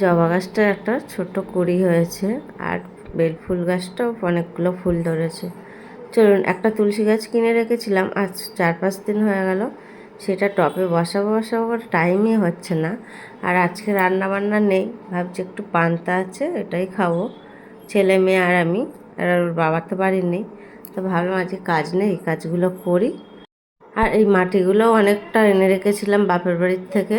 জবা গাছটা একটা ছোট কুঁড়ি হয়েছে, আর বেলফুল গাছটাও অনেকগুলো ফুল ধরেছে। চলুন, একটা তুলসী গাছ কিনে রেখেছিলাম, আজ 4-5 দিন হয়ে গেল। সেটা টবে বসাবো বসাবো করে টাইমই হচ্ছে না। আর আজকে রান্না বান্না নেই, ভাবছি একটু পান্তা আছে, এটাই খাবো ছেলে মেয়ে আর আমি। আর ওর বাবা তো বাড়ি নেই, তো ভাবলাম আজকে কাজ নেই, এই কাজগুলো করি। আর এই মাটিগুলোও অনেকটা এনে রেখেছিলাম বাপের বাড়ির থেকে।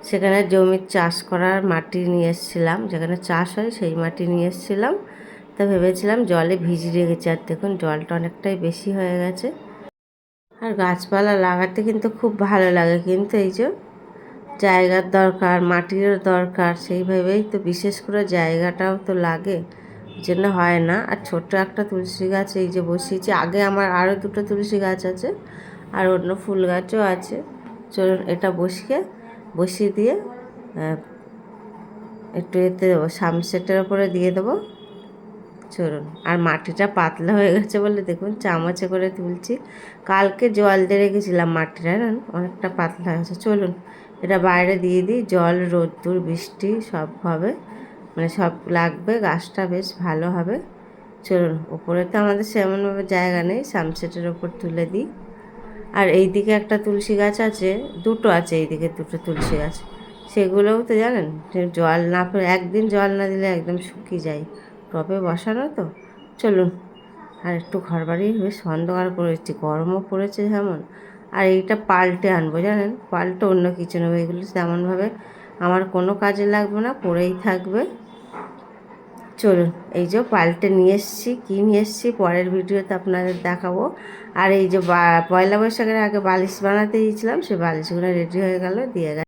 সেখানে জমির চাষ করার মাটি নিয়ে এসেছিলাম, যেখানে চাষ হয় সেই মাটি নিয়ে এসেছিলাম। তা ভেবেছিলাম জলে ভিজিয়ে রেখেছি, আর দেখুন জলটা অনেকটাই বেশি হয়ে গেছে। আর গাছপালা লাগাতে কিন্তু খুব ভালো লাগে, কিন্তু এই যে জায়গার দরকার, মাটিরও দরকার, সেইভাবেই তো বিশেষ করে জায়গাটাও তো লাগে, জন্য হয় না। আর ছোট্ট একটা তুলসী গাছ এই যে বসিয়েছি, আগে আমার আরও দুটো তুলসী গাছ আছে আর অন্য ফুল গাছও আছে। চলুন এটা বসিয়ে দিয়ে একটু এতে দেবো, সানসেটের ওপরে দিয়ে দেবো। চলুন, আর মাটিটা পাতলা হয়ে গেছে বলে দেখুন চামচে করে তুলছি। কালকে জল দিয়ে রেখেছিলাম, মাটিটা না অনেকটা পাতলা হয়ে গেছে। চলুন এটা বাইরে দিয়ে দিই, জল রোদ্দুর বৃষ্টি সব হবে, মানে সব লাগবে, গাছটা বেশ ভালো হবে। চলুন, উপরে তো আমাদের সেমনভাবে জায়গা নেই, সানসেটের ওপর তুলে দিই। আর এইদিকে একটা তুলসী গাছ আছে, দুটো আছে এইদিকে দুটো তুলসী গাছ, সেগুলোও তো জানেন যে জল না পড়ে, একদিন জল না দিলে একদম শুকিয়ে যায়, টবে বসানো তো। চলুন, আর একটু ঘর বাড়ি বেশ অন্ধকার করেছি, গরমও পড়েছে যেমন। আর এইটা পাল্টে আনবো, জানেন, পাল্টে অন্য কিছু নেবো, এগুলো তেমনভাবে আমার কোনো কাজে লাগবে না, পড়েই থাকবে। চলুন, এই যে পাল্টে নিয়ে এসেছি, কী নিয়ে এসেছি পরের ভিডিওতে আপনাদের দেখাবো। আর এই যে পয়লা বৈশাখের আগে বালিশ বানাতে দিয়েছিলাম, সে বালিশগুলো রেডি হয়ে গেল, দিয়ে গেছে।